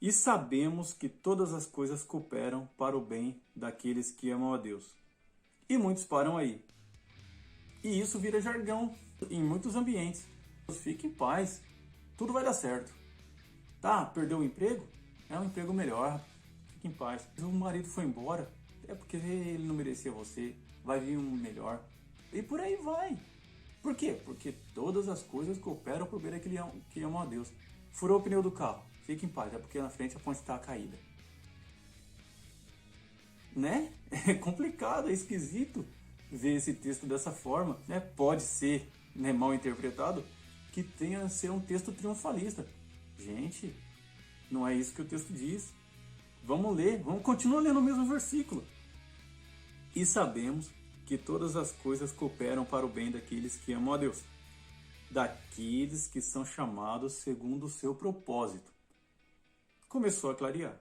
E sabemos que todas as coisas cooperam para o bem daqueles que amam a Deus. E muitos param aí. E isso vira jargão em muitos ambientes. Fique em paz, tudo vai dar certo. Tá, perdeu o emprego? É um emprego melhor, fique em paz. O marido foi embora, é porque ele não merecia você, vai vir um melhor. E por aí vai. Por quê? Porque todas as coisas cooperam para o bem daquele que amam a Deus. Furou o pneu do carro, fique em paz, é porque na frente a ponte está caída. Né? É complicado, é esquisito ver esse texto dessa forma, né? Pode ser, né, mal interpretado, que tenha a ser um texto triunfalista. Gente, não é isso que o texto diz. Vamos ler, vamos continuar lendo o mesmo versículo. E sabemos que todas as coisas cooperam para o bem daqueles que amam a Deus, daqueles que são chamados segundo o seu propósito. Começou a clarear.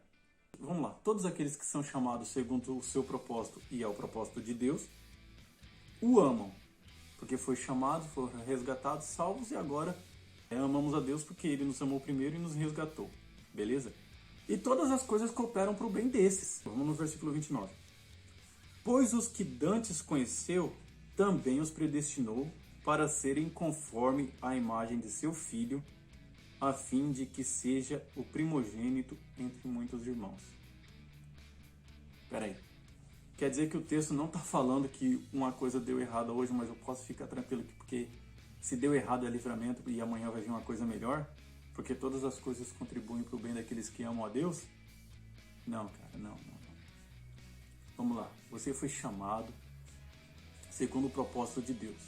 Vamos lá, todos aqueles que são chamados segundo o seu propósito e é o propósito de Deus, o amam, porque foi chamado, foram resgatados, salvos e agora amamos a Deus porque Ele nos amou primeiro e nos resgatou, beleza? E todas as coisas cooperam para o bem desses. Vamos no versículo 29. Pois os que dantes conheceu, também os predestinou para serem conforme a imagem de seu Filho, a fim de que seja o primogênito entre muitos irmãos. Peraí. Quer dizer que o texto não está falando que uma coisa deu errado hoje, mas eu posso ficar tranquilo porque se deu errado é livramento e amanhã vai vir uma coisa melhor? Porque todas as coisas contribuem para o bem daqueles que amam a Deus? Não, cara, não. Vamos lá. Você foi chamado segundo o propósito de Deus.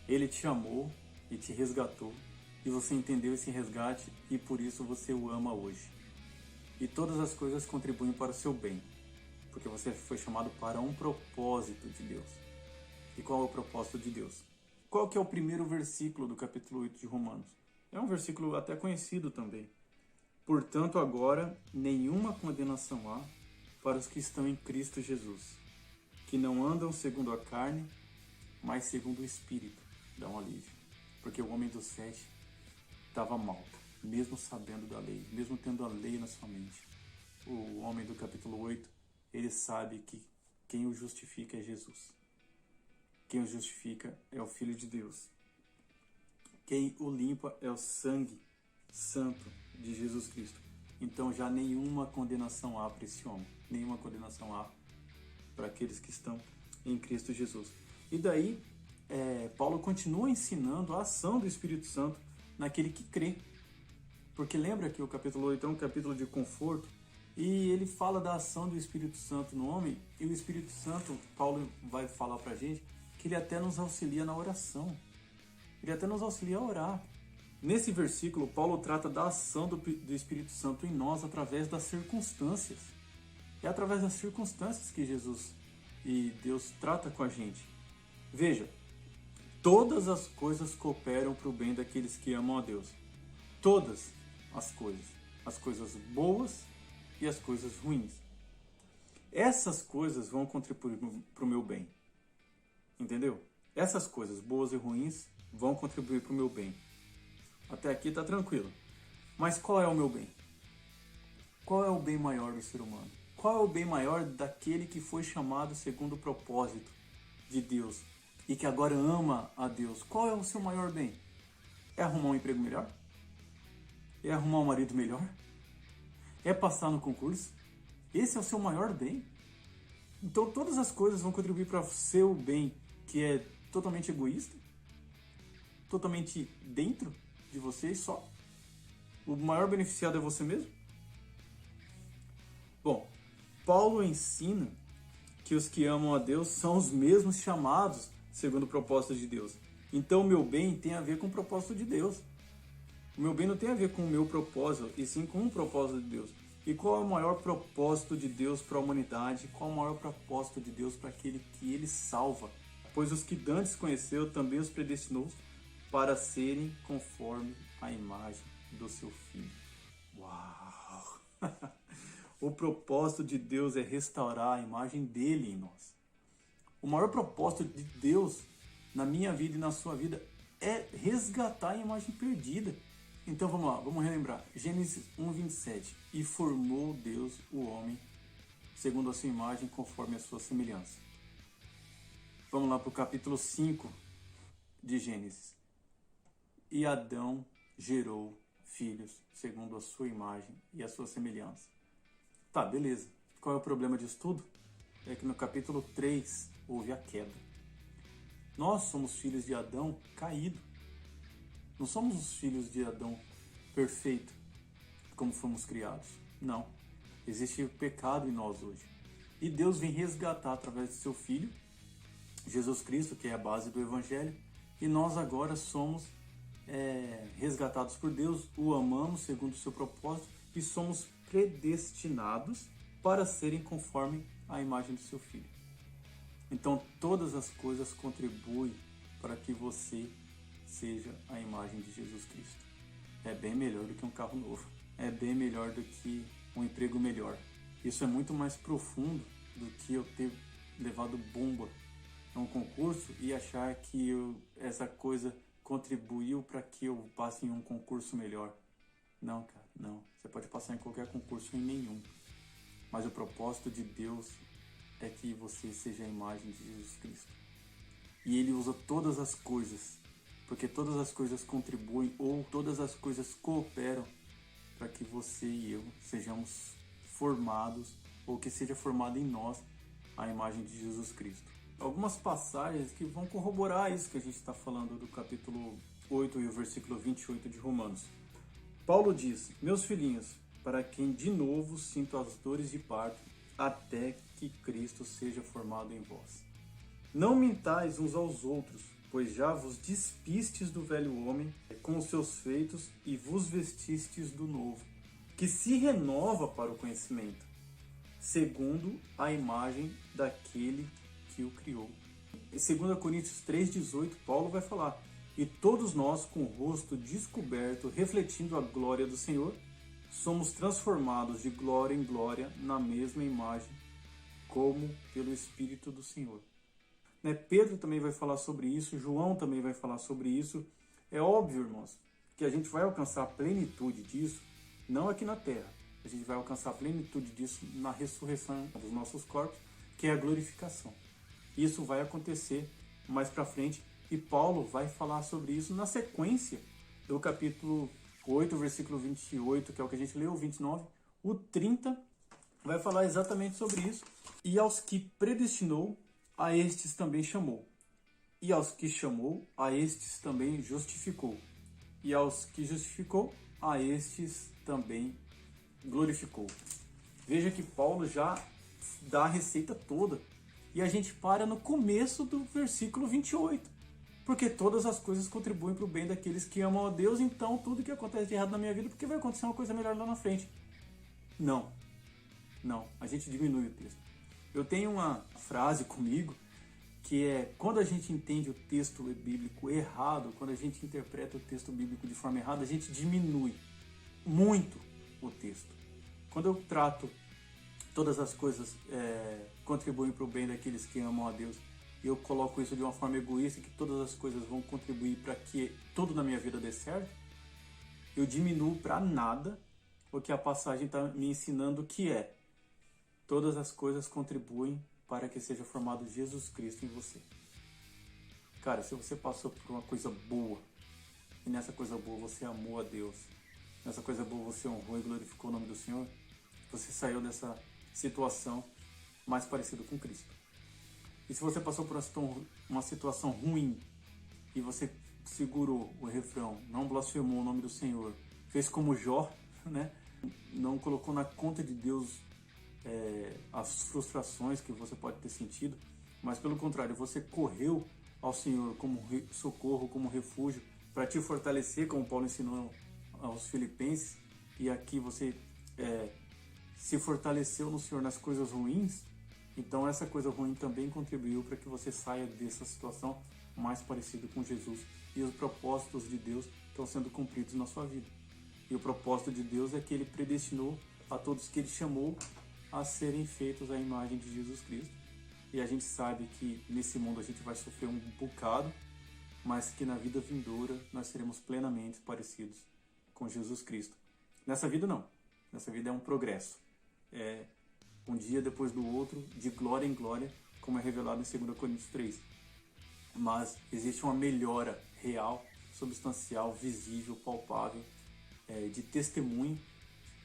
Ele te chamou e te resgatou e você entendeu esse resgate e por isso você o ama hoje. E todas as coisas contribuem para o seu bem, porque você foi chamado para um propósito de Deus. E qual é o propósito de Deus? Qual que é o primeiro versículo do capítulo 8 de Romanos? É um versículo até conhecido também. Portanto, agora, nenhuma condenação há para os que estão em Cristo Jesus, que não andam segundo a carne, mas segundo o Espírito. Dá um alívio. Porque o homem do 7 estava mal, mesmo sabendo da lei, mesmo tendo a lei na sua mente. O homem do capítulo 8, ele sabe que quem o justifica é Jesus. Quem o justifica é o Filho de Deus. Quem o limpa é o sangue santo de Jesus Cristo. Então já nenhuma condenação há para esse homem. Nenhuma condenação há para aqueles que estão em Cristo Jesus. E daí, Paulo continua ensinando a ação do Espírito Santo naquele que crê. Porque lembra que o capítulo 8 é um capítulo de conforto e ele fala da ação do Espírito Santo no homem e o Espírito Santo, Paulo vai falar pra gente, que ele até nos auxilia na oração. Ele até nos auxilia a orar. Nesse versículo, Paulo trata da ação do Espírito Santo em nós através das circunstâncias. É através das circunstâncias que Jesus e Deus trata com a gente. Veja, todas as coisas cooperam para o bem daqueles que amam a Deus. Todas as coisas boas e as coisas ruins. Essas coisas vão contribuir para o meu bem. Entendeu? Essas coisas boas e ruins vão contribuir para o meu bem. Até aqui está tranquilo. Mas qual é o meu bem? Qual é o bem maior do ser humano? Qual é o bem maior daquele que foi chamado segundo o propósito de Deus e que agora ama a Deus? Qual é o seu maior bem? É arrumar um emprego melhor? É arrumar um marido melhor? É passar no concurso? Esse é o seu maior bem? Então todas as coisas vão contribuir para o seu bem, que é totalmente egoísta? Totalmente dentro de você e só? O maior beneficiado é você mesmo? Bom, Paulo ensina que os que amam a Deus são os mesmos chamados segundo o propósito de Deus. Então o meu bem tem a ver com o propósito de Deus. O meu bem não tem a ver com o meu propósito, e sim com o propósito de Deus. E qual é o maior propósito de Deus para a humanidade? Qual é o maior propósito de Deus para aquele que Ele salva? Pois os que dantes conheceu também os predestinou para serem conforme a imagem do seu Filho. Uau! O propósito de Deus é restaurar a imagem dele em nós. O maior propósito de Deus na minha vida e na sua vida é resgatar a imagem perdida. Então vamos lá, vamos relembrar. Gênesis 1:27. E formou Deus o homem segundo a sua imagem, conforme a sua semelhança. Vamos lá para o capítulo 5 de Gênesis. E Adão gerou filhos segundo a sua imagem e a sua semelhança. Tá, beleza. Qual é o problema disso tudo? É que no capítulo 3 houve a queda. Nós somos filhos de Adão caído. Não somos os filhos de Adão perfeito, como fomos criados. Não. Existe o pecado em nós hoje. E Deus vem resgatar através de seu Filho, Jesus Cristo, que é a base do Evangelho. E nós agora somos resgatados por Deus, o amamos segundo o seu propósito e somos predestinados para serem conforme a imagem do seu Filho. Então todas as coisas contribuem para que você seja a imagem de Jesus Cristo. É bem melhor do que um carro novo. É bem melhor do que um emprego melhor. Isso é muito mais profundo do que eu ter levado bomba a um concurso e achar que essa coisa contribuiu para que eu passe em um concurso melhor. Não, cara, não. Você pode passar em qualquer concurso, em nenhum. Mas o propósito de Deus é que você seja a imagem de Jesus Cristo. E Ele usa todas as coisas, porque todas as coisas contribuem ou todas as coisas cooperam para que você e eu sejamos formados, ou que seja formado em nós a imagem de Jesus Cristo. Algumas passagens que vão corroborar isso que a gente está falando do capítulo 8 e o versículo 28 de Romanos. Paulo diz: meus filhinhos, para quem de novo sinto as dores de parto, até que Cristo seja formado em vós. Não mintais uns aos outros, pois já vos despistes do velho homem com os seus feitos e vos vestistes do novo, que se renova para o conhecimento, segundo a imagem daquele que o criou. Em 2 Coríntios 3,18, Paulo vai falar: e todos nós, com o rosto descoberto, refletindo a glória do Senhor, somos transformados de glória em glória na mesma imagem, como pelo Espírito do Senhor. Pedro também vai falar sobre isso, João também vai falar sobre isso. É óbvio, irmãos, que a gente vai alcançar a plenitude disso, não aqui na terra. A gente vai alcançar a plenitude disso na ressurreição dos nossos corpos, que é a glorificação. Isso vai acontecer mais para frente e Paulo vai falar sobre isso na sequência do capítulo 8, versículo 28, que é o que a gente leu, o 29. O 30 vai falar exatamente sobre isso. E aos que predestinou, a estes também chamou. E aos que chamou, a estes também justificou. E aos que justificou, a estes também glorificou. Veja que Paulo já dá a receita toda. E a gente para no começo do versículo 28. Porque todas as coisas contribuem para o bem daqueles que amam a Deus, então tudo que acontece de errado na minha vida, porque vai acontecer uma coisa melhor lá na frente. Não. A gente diminui o texto. Eu tenho uma frase comigo que é: quando a gente entende o texto bíblico errado, quando a gente interpreta o texto bíblico de forma errada, a gente diminui muito o texto. Quando eu trato todas as coisas contribuem para o bem daqueles que amam a Deus, e eu coloco isso de uma forma egoísta, que todas as coisas vão contribuir para que tudo na minha vida dê certo, eu diminuo para nada o que a passagem está me ensinando, que é: todas as coisas contribuem para que seja formado Jesus Cristo em você. Cara, se você passou por uma coisa boa, e nessa coisa boa você amou a Deus, nessa coisa boa você honrou e glorificou o nome do Senhor, você saiu dessa situação mais parecida com Cristo. E se você passou por uma situação ruim, e você segurou o refrão, não blasfemou o nome do Senhor, fez como Jó, né? Não colocou na conta de Deus as frustrações que você pode ter sentido, mas pelo contrário, você correu ao Senhor como socorro, como refúgio, para te fortalecer, como Paulo ensinou aos Filipenses, e aqui você se fortaleceu no Senhor nas coisas ruins, então essa coisa ruim também contribuiu para que você saia dessa situação mais parecida com Jesus, e os propósitos de Deus estão sendo cumpridos na sua vida. E o propósito de Deus é que Ele predestinou a todos que Ele chamou a serem feitos à imagem de Jesus Cristo. E a gente sabe que nesse mundo a gente vai sofrer um bocado, mas que na vida vindoura nós seremos plenamente parecidos com Jesus Cristo. Nessa vida não. Nessa vida é um progresso. É um dia depois do outro, de glória em glória, como é revelado em 2 Coríntios 3. Mas existe uma melhora real, substancial, visível, palpável, de testemunho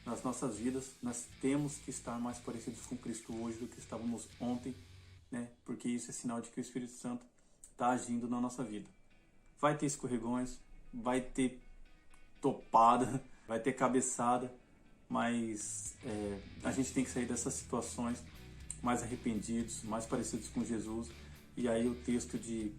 nas nossas vidas. Nós temos que estar mais parecidos com Cristo hoje do que estávamos ontem, né? Porque isso é sinal de que o Espírito Santo está agindo na nossa vida. Vai ter escorregões, vai ter topada, vai ter cabeçada, mas a gente tem que sair dessas situações mais arrependidos, mais parecidos com Jesus, e aí o texto de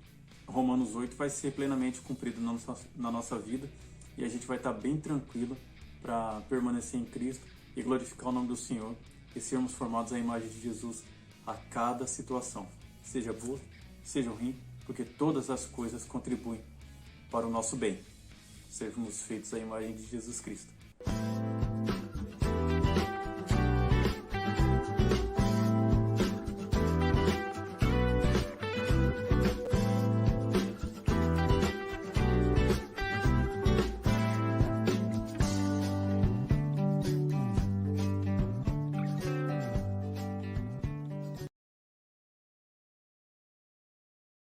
Romanos 8 vai ser plenamente cumprido na nossa vida, e a gente vai estar bem tranquilo para permanecer em Cristo e glorificar o nome do Senhor e sermos formados à imagem de Jesus a cada situação, seja boa, seja ruim, porque todas as coisas contribuem para o nosso bem, sermos feitos à imagem de Jesus Cristo.